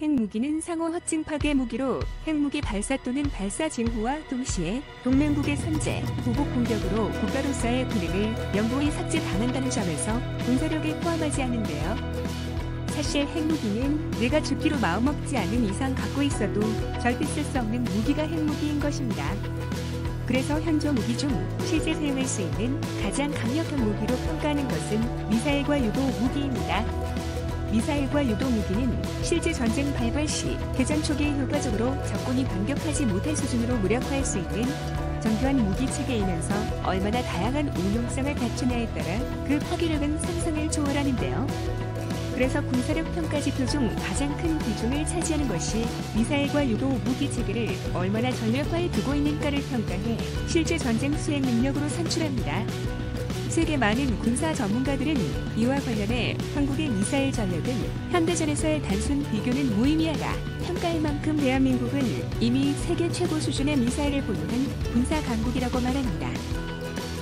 핵무기는 상호 확증 파괴 무기로 핵무기 발사 또는 발사 징후와 동시에 동맹국의 선제, 보복 공격으로 국가로서의 기능을 영구히 삭제당한다는 점에서 군사력에 포함하지 않는데요. 사실 핵무기는 내가 죽기로 마음먹지 않는 이상 갖고 있어도 절대 쓸 수 없는 무기가 핵무기인 것입니다. 그래서 현존 무기 중 실제 사용할 수 있는 가장 강력한 무기로 평가하는 것은 미사일과 유도 무기입니다. 미사일과 유도 무기는 실제 전쟁 발발 시 개전 초기에 효과적으로 적군이 반격하지 못할 수준으로 무력화할 수 있는 정교한 무기 체계이면서 얼마나 다양한 운용성을 갖추냐에 따라 그 파괴력은 상상을 초월하는데요. 그래서 군사력 평가 지표 중 가장 큰 비중을 차지하는 것이 미사일과 유도 무기 체계를 얼마나 전력화에 두고 있는가를 평가해 실제 전쟁 수행 능력으로 산출합니다. 세계 많은 군사 전문가들은 이와 관련해 한국의 미사일 전력은 현대전에서의 단순 비교는 무의미하다 평가할 만큼 대한민국은 이미 세계 최고 수준의 미사일을 보유한 군사 강국이라고 말합니다.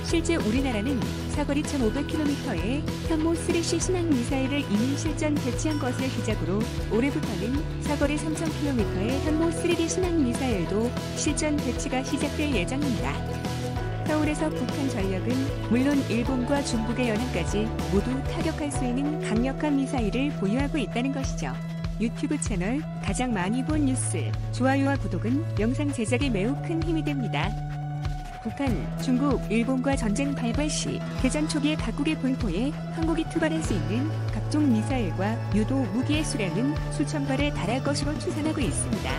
실제 우리나라는 사거리 1500km의 현모 3C 순항 미사일을 이미 실전 배치한 것을 시작으로 올해부터는 사거리 3000km의 현모 3D 순항 미사일도 실전 배치가 시작될 예정입니다. 서울에서 북한 전력은 물론 일본과 중국의 연합까지 모두 타격할 수 있는 강력한 미사일을 보유하고 있다는 것이죠. 유튜브 채널 가장 많이 본 뉴스, 좋아요와 구독은 영상 제작에 매우 큰 힘이 됩니다. 북한, 중국, 일본과 전쟁 발발 시 개전 초기의 각국의 본토에 한국이 투발할 수 있는 각종 미사일과 유도 무기의 수량은 수천 발에 달할 것으로 추산하고 있습니다.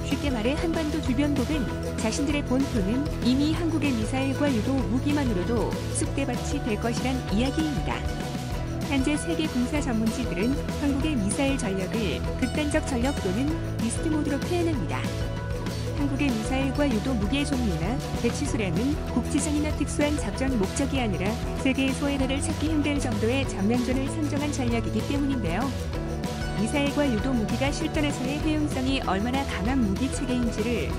쉽게 말해 한반도 주변국은 자신들의 본토는 이미 한국의 미사일과 유도 무기만으로도 쑥대밭이 될 것이란 이야기입니다. 현재 세계 군사 전문지들은 한국의 미사일 전력을 극단적 전력 또는 비스트 모드로 표현합니다. 한국의 미사일과 유도 무기의 종류나 배치 수량은 국지전이나 특수한 작전 목적이 아니라 세계에서의 나를 찾기 힘들 정도의 전면전을 상정한 전략이기 때문인데요. 미사일과 유도 무기가 실전에서의 효용성이 얼마나 강한 무기 체계인지를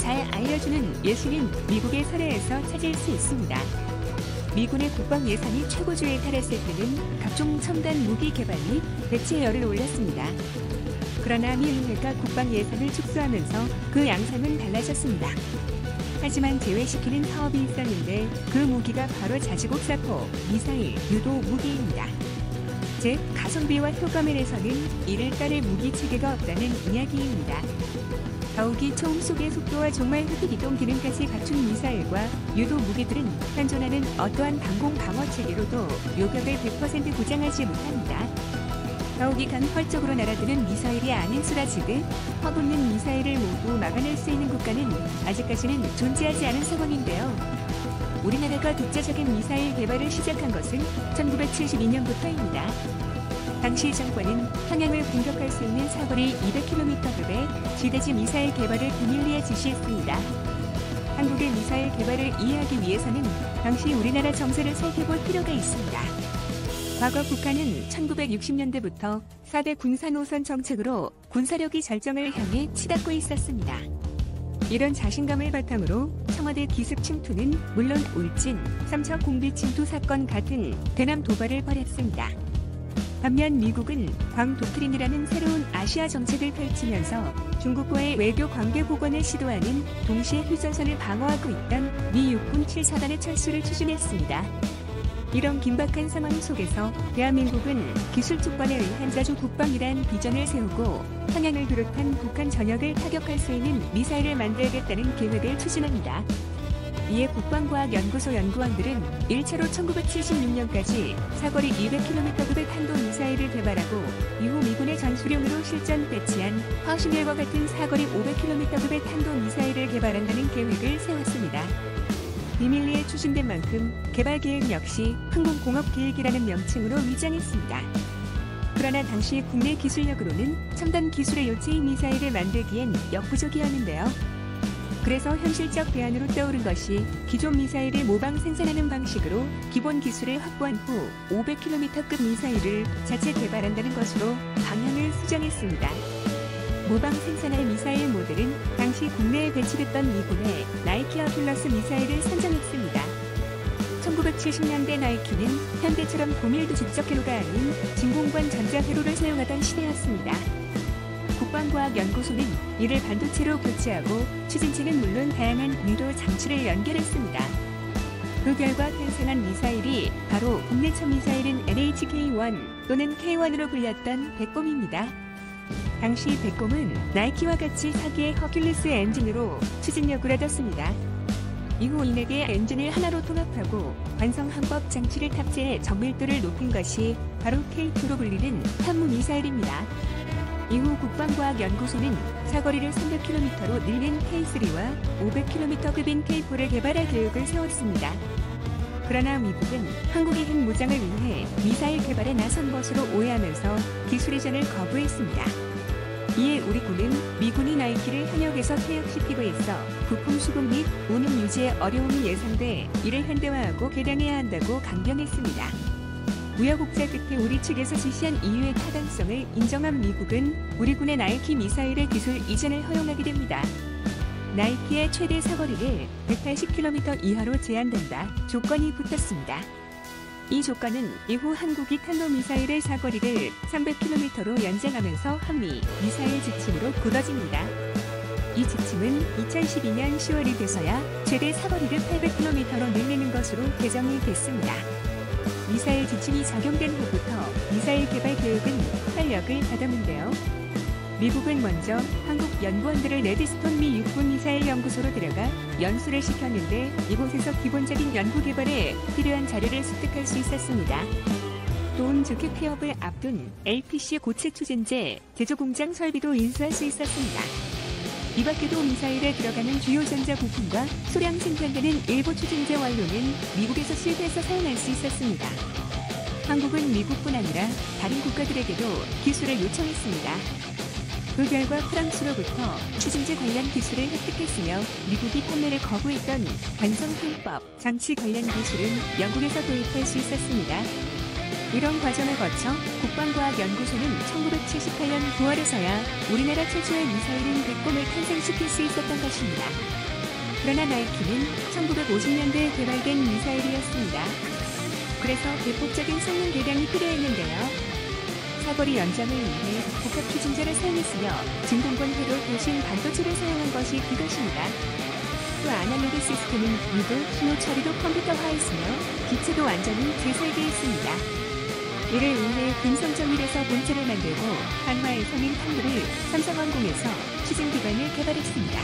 잘 알려주는 예시는 미국의 사례에서 찾을 수 있습니다. 미군의 국방 예산이 최고조에 달했을 때는 각종 첨단 무기 개발 및 배치에 열을 올렸습니다. 그러나 미 의회가 국방 예산을 축소하면서 그 양상은 달라졌습니다. 하지만 제외시키는 사업이 있었는데 그 무기가 바로 자주국 사포, 미사일, 유도 무기입니다. 즉, 가성비와 효과면에서는 이를 따를 무기 체계가 없다는 이야기입니다. 더욱이 총 쏘기의 속도와 종말 흡입 이동 기능까지 갖춘 미사일과 유도 무기들은 현존하는 어떠한 방공 방어 체계로도 요격을 100% 보장하지 못합니다. 더욱이 간헐적으로 날아드는 미사일이 아닌 수라지듯 허붙는 미사일을 모두 막아낼 수 있는 국가는 아직까지는 존재하지 않은 상황인데요. 우리나라가 독자적인 미사일 개발을 시작한 것은 1972년부터입니다. 당시 정권은 평양을 공격할 수 있는 사거리 200km급의 지대지 미사일 개발을 비밀리에 지시했습니다. 한국의 미사일 개발을 이해하기 위해서는 당시 우리나라 정세를 살펴볼 필요가 있습니다. 과거 북한은 1960년대부터 4대 군사노선 정책으로 군사력이 절정을 향해 치닫고 있었습니다. 이런 자신감을 바탕으로 청와대 기습 침투는 물론 울진, 삼척 공비 침투 사건 같은 대남 도발을 벌였습니다. 반면 미국은 광 도크린이라는 새로운 아시아 정책을 펼치면서 중국과의 외교 관계 복원을 시도하는 동시에 휴전선을 방어하고 있던 미 육군 7사단의 철수를 추진했습니다. 이런 긴박한 상황 속에서 대한민국은 기술 주권에 의한 자주 국방이란 비전을 세우고 평양을 비롯한 북한 전역을 타격할 수 있는 미사일을 만들겠다는 계획을 추진합니다. 이에 국방과학연구소 연구원들은 1차로 1976년까지 사거리 200km급의 탄도미사일을 개발하고 이후 미군의 전술용으로 실전 배치한 화신열과 같은 사거리 500km급의 탄도미사일을 개발한다는 계획을 세웠습니다. 비밀리에 추진된 만큼 개발 계획 역시 항공공업계획이라는 명칭으로 위장했습니다. 그러나 당시 국내 기술력으로는 첨단 기술의 요체인 미사일을 만들기엔 역부족이었는데요. 그래서 현실적 대안으로 떠오른 것이 기존 미사일을 모방 생산하는 방식으로 기본 기술을 확보한 후 500km급 미사일을 자체 개발한다는 것으로 방향을 수정했습니다. 모방 생산할 미사일 모델은 당시 국내에 배치됐던 미군의 나이키 어큘러스 미사일을 선정했습니다. 1970년대 나이키는 현대처럼 고밀도 집적회로가 아닌 진공관 전자회로를 사용하던 시대였습니다. 국방과학연구소는 이를 반도체로 교체하고 추진체는 물론 다양한 유도 장치를 연결했습니다. 그 결과 탄생한 미사일이 바로 국내 첫 미사일인 NHK-1 또는 K-1으로 불렸던 백곰입니다. 당시 백곰은 나이키와 같이 4기의 허큘리스 엔진으로 추진력을 얻었습니다. 이후 이네 개의 엔진을 하나로 통합하고 완성 항법 장치를 탑재해 정밀도를 높인 것이 바로 K2로 불리는 탄무 미사일입니다. 이후 국방과학연구소는 사거리를 300km로 늘린 K3와 500km급인 K4를 개발할 계획을 세웠습니다. 그러나 미국은 한국의 핵무장을 위해 미사일 개발에 나선 것으로 오해하면서 기술 이전을 거부했습니다. 이에 우리 군은 미군이 나이키를 현역에서 퇴역시키고 있어 부품 수급 및 운임 유지에 어려움이 예상돼 이를 현대화하고 개량해야 한다고 강변했습니다. 우여곡절 끝에 우리 측에서 지시한 이유의 타당성을 인정한 미국은 우리 군의 나이키 미사일의 기술 이전을 허용하게 됩니다. 나이키의 최대 사거리를 180km 이하로 제한된다 조건이 붙었습니다. 이 조건은 이후 한국이 탄도미사일의 사거리를 300km로 연장하면서 한미 미사일 지침으로 굳어집니다. 이 지침은 2012년 10월이 돼서야 최대 사거리를 800km로 늘리는 것으로 개정이 됐습니다. 미사일 지침이 적용된 후부터 미사일 개발 계획은 활력을 받았는데요. 미국은 먼저 한국 연구원들을 레드스톤 미 육군 미사일 연구소로 데려가 연수를 시켰는데 이곳에서 기본적인 연구 개발에 필요한 자료를 습득할 수 있었습니다. 돈 좋게 폐업을 앞둔 LPC 고체 추진제 제조 공장 설비도 인수할 수 있었습니다. 이 밖에도 미사일에 들어가는 주요 전자 부품과 소량 생산되는 일부 추진제 원료는 미국에서 실패해서 사용할 수 있었습니다. 한국은 미국뿐 아니라 다른 국가들에게도 기술을 요청했습니다. 그 결과 프랑스로부터 추진제 관련 기술을 획득했으며 미국이 판매를 거부했던 관성통법 장치 관련 기술은 영국에서 도입할 수 있었습니다. 이런 과정을 거쳐 국방과학연구소는 1978년 9월에서야 우리나라 최초의 미사일인 백곰을 탄생시킬 수 있었던 것입니다. 그러나 나이키는 1950년대에 개발된 미사일이었습니다. 그래서 대폭적인 성능 개량이 필요했는데요. 사거리 연장을 위해 복합 추진제를 사용했으며 진공관 회로 대신 반도체를 사용한 것이 그것입니다. 또 아날로그 시스템은 유도, 신호 처리도 컴퓨터화했으며 기체도 완전히 재설계했습니다. 이를 위해 금성정밀에서 본체를 만들고 한화에서는 탄두를 삼성항공에서 추진 기반을 개발했습니다.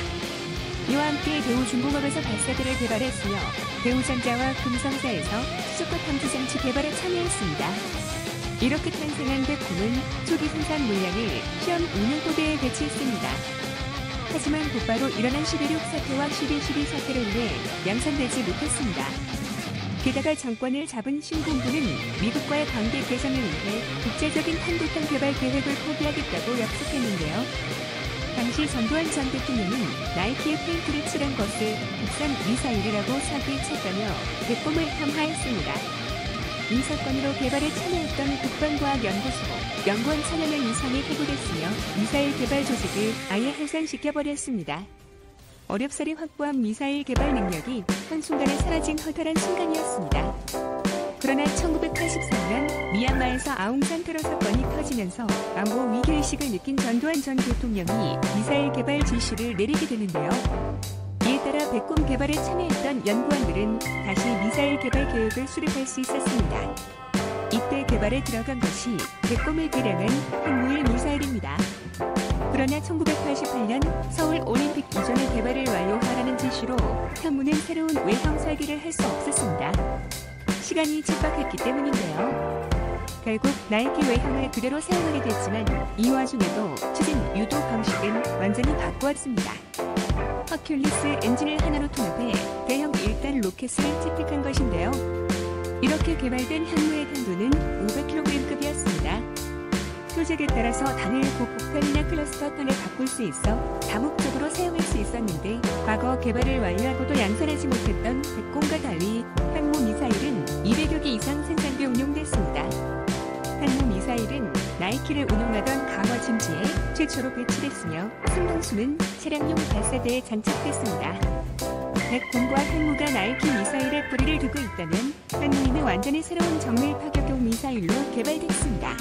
이와 함께 대우중공업에서 발사대를 개발했으며 대우전자와 금성사에서 수적과 탐지 장치 개발에 참여했습니다. 이렇게 탄생한 백곰은 초기 생산 물량을 시험 운영 포대에 배치했습니다. 하지만 곧바로 일어난 11.6 사태와 12.12 사태로 인해 양산되지 못했습니다. 게다가 정권을 잡은 신군부는 미국과의 관계 개선을 위해 국제적인 탄도탄 개발 계획을 포기하겠다고 약속했는데요. 당시 전두환 전 대통령은 나이키의 페인트를 칠한 것을 국산 미사일이라고 사기에 쳤다며 백곰을 폄하했습니다. 이 사건으로 개발에 참여했던 국방과학연구소 연구원 1000여 명 이상이 해고됐으며 미사일 개발 조직을 아예 해산시켜버렸습니다. 어렵사리 확보한 미사일 개발 능력이 한순간에 사라진 허탈한 순간이었습니다. 그러나 1983년 미얀마에서 아웅산 테러 사건이 터지면서 안보 위기의식을 느낀 전두환 전 대통령이 미사일 개발 지시를 내리게 되는데요. 이에 따라 백곰 개발에 참여했던 연구원들은 다시 미사일 개발 계획을 수립할 수 있었습니다. 이때 개발에 들어간 것이 백곰을 개량한 핵무일 미사일입니다. 그러나 1988년 서울 올림픽 이전에 개발을 완료하라는 지시로 탄무는 새로운 외형 설계를 할 수 없었습니다. 시간이 촉박했기 때문인데요. 결국 나이키 외형을 그대로 사용하게 됐지만 이 와중에도 추진 유도 방식은 완전히 바꾸었습니다. 허큘리스 엔진을 하나로 통합해 대형 1단 로켓을 채택한 것인데요. 이렇게 개발된 향무의 탄도는 500kg급이었습니다. 표적에 따라서 단일 고폭탄이나 클러스터 탄을 바꿀 수 있어 다목적으로 사용할 수 있었는데 과거 개발을 완료하고도 양산하지 못했던 백곰과 달리 항모 미사일은 200여 개 이상 생산돼 운용됐습니다. 항모 미사일은 나이키를 운용하던 강화 침지에 최초로 배치됐으며 상당수는 차량용 발사대에 장착됐습니다. 백곰과 핵무가 나이키 미사일에 뿌리를 두고 있다면 한무이는 완전히 새로운 정밀 파격용 미사일로 개발됐습니다.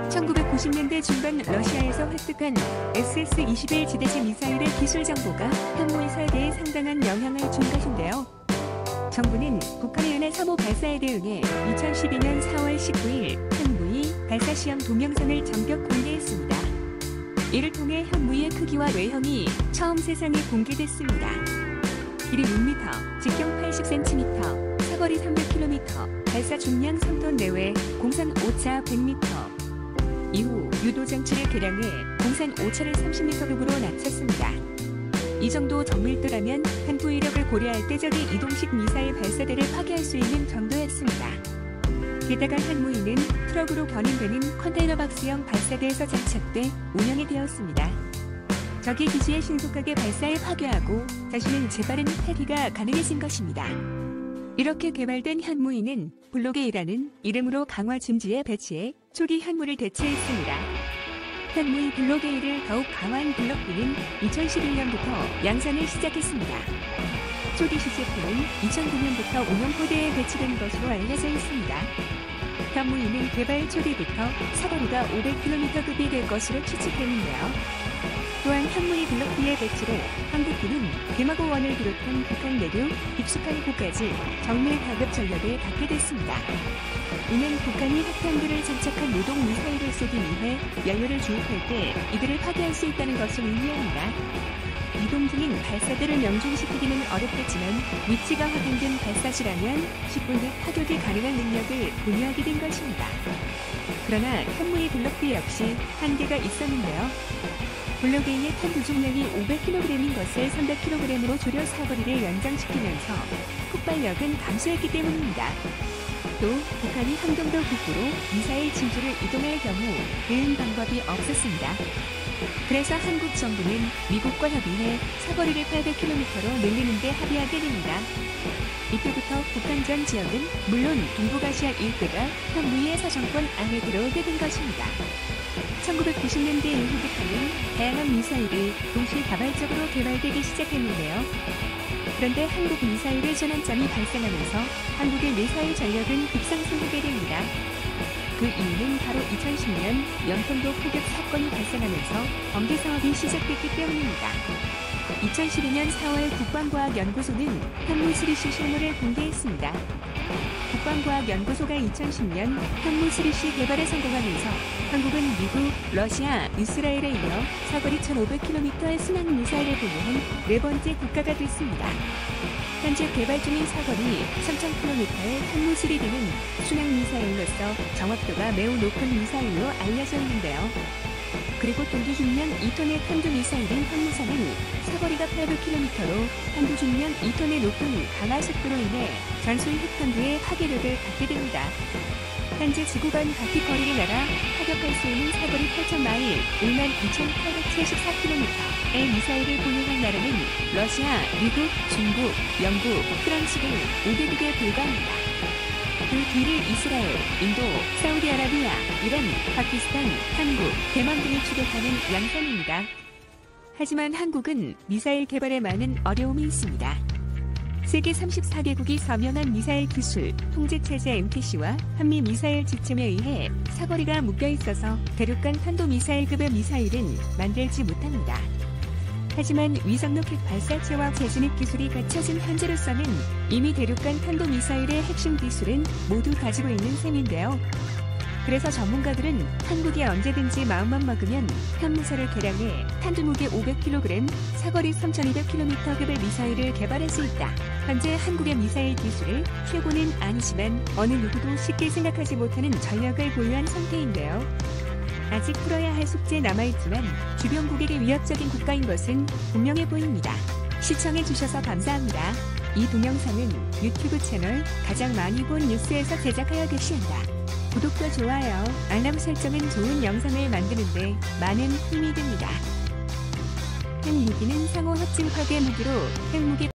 1990년대 중반 러시아에서 획득한 SS-21 지대지 미사일의 기술 정보가 한무이 설계에 상당한 영향을 준 것인데요. 정부는 북한의 은하 3호 발사에 대응해 2012년 4월 19일 한무이 발사 시험 동영상을 전격 공개했습니다. 이를 통해 현무의 크기와 외형이 처음 세상에 공개됐습니다. 길이 6m, 직경 80cm, 사거리 300km, 발사 중량 3톤 내외, 공산 오차 100m. 이후 유도 장치를 개량해 공산 오차를 30m급으로 낮췄습니다. 이 정도 정밀도라면 한포 위력을 고려할 때 적의 이동식 미사일 발사대를 파괴할 수 있는 정도였습니다. 게다가 한무이는 트럭으로 견인되는 컨테이너 박스형 발사대에서 장착돼 운영이 되었습니다. 적의 기지에 신속하게 발사해 파괴하고 자신은 재발은 폐기가 가능해진 것입니다. 이렇게 개발된 현무이는 블록A라는 이름으로 강화 줌지에 배치해 초기 현무를 대체했습니다. 현무이 블록A를 더욱 강화한 블록B는 2011년부터 양산을 시작했습니다. 초기 시제품은 2009년부터 운용 포대에 배치된 것으로 알려져 있습니다. 현무이는 개발 초기부터 사거리가 500km급이 될 것으로 추측되는데요. 또한 현무이 블록B의 배치로 한국군은 개마고1을 비롯한 북한 내륙 깊숙한 곳까지 정밀 가급 전력에 닿게 됐습니다. 이는 북한이 핵탄두를 장착한 노동 미사일을 쏘기 위해 연료를 주입할 때 이들을 파괴할 수 있다는 것을 의미합니다. 이동 중인 발사대를 명중시키기는 어렵겠지만 위치가 확인된 발사시라면 10분 후 파격이 가능한 능력을 보유하게 된 것입니다. 그러나 현무이 블록B 역시 한계가 있었는데요. 블록A의 탄두 중량이 500kg인 것을 300kg으로 줄여 사거리를 연장시키면서 폭발력은 감소했기 때문입니다. 또 북한이 함경도 북부로 미사일 진주를 이동할 경우 대응 방법이 없었습니다. 그래서 한국 정부는 미국과 협의해 사거리를 800km로 늘리는 데 합의하게 됩니다. 이때부터 북한 전 지역은 물론 동북아시아 일대가 현무이의 사정권 안에 들어오게 된 것입니다. 1990년대 이후부터는 다양한 미사일이 동시다발적으로 개발되기 시작했는데요. 그런데 한국 미사일의 전환점이 발생하면서 한국의 미사일 전력은 급상승하게 됩니다. 그 이유는 바로 2010년 연평도 포격 사건이 발생하면서 범죄 사업이 시작됐기 때문입니다. 2012년 4월 국방과학연구소는 현무3C 실물을 공개했습니다. 국방과학연구소가 2010년 현무3C 개발에 성공하면서 한국은 미국, 러시아, 이스라엘에 이어 사거리 1,500km의 순항 미사일을 보유한 네 번째 국가가 됐습니다. 현재 개발 중인 사거리 3,000km의 현무3D는 순항 미사일로서 정확도가 매우 높은 미사일로 알려져 있는데요. 그리고 동기 중량 2톤의 탄두 미사일인 현무사는 사거리가 800km로 탄두 중량 2톤의 높은 강화 속도로 인해 전술 핵탄두의 파괴력을 갖게 됩니다. 현재 지구간 바퀴 거리를 날아 타격할 수 있는 사거리 8,000마일, 52,874km의 미사일을 보유한 나라는 러시아, 미국, 중국, 영국, 프랑스 등 5개국에 불과합니다. 그 뒤를 이스라엘, 인도, 사우디아라비아, 이란, 파키스탄, 한국, 대만 등이 추격하는 양상입니다. 하지만 한국은 미사일 개발에 많은 어려움이 있습니다. 세계 34개국이 서명한 미사일 기술 통제체제 MTC와 한미 미사일 지침에 의해 사거리가 묶여있어서 대륙간 탄도미사일급의 미사일은 만들지 못합니다. 하지만 위성로켓 발사체와 재진입 기술이 갖춰진 현재로서는 이미 대륙간 탄도미사일의 핵심 기술은 모두 가지고 있는 셈인데요. 그래서 전문가들은 한국이 언제든지 마음만 먹으면 현무사를 개량해 탄두 무게 500kg, 사거리 3,200km급의 미사일을 개발할 수 있다. 현재 한국의 미사일 기술을 최고는 아니지만 어느 누구도 쉽게 생각하지 못하는 전력을 보유한 상태인데요. 아직 풀어야 할 숙제 남아있지만 주변국에게 위협적인 국가인 것은 분명해 보입니다. 시청해주셔서 감사합니다. 이 동영상은 유튜브 채널 가장 많이 본 뉴스에서 제작하여 게시한다. 구독과 좋아요, 알람 설정은 좋은 영상을 만드는데 많은 힘이 됩니다. 핵무기는 상호 확증 파괴 무기로 핵무기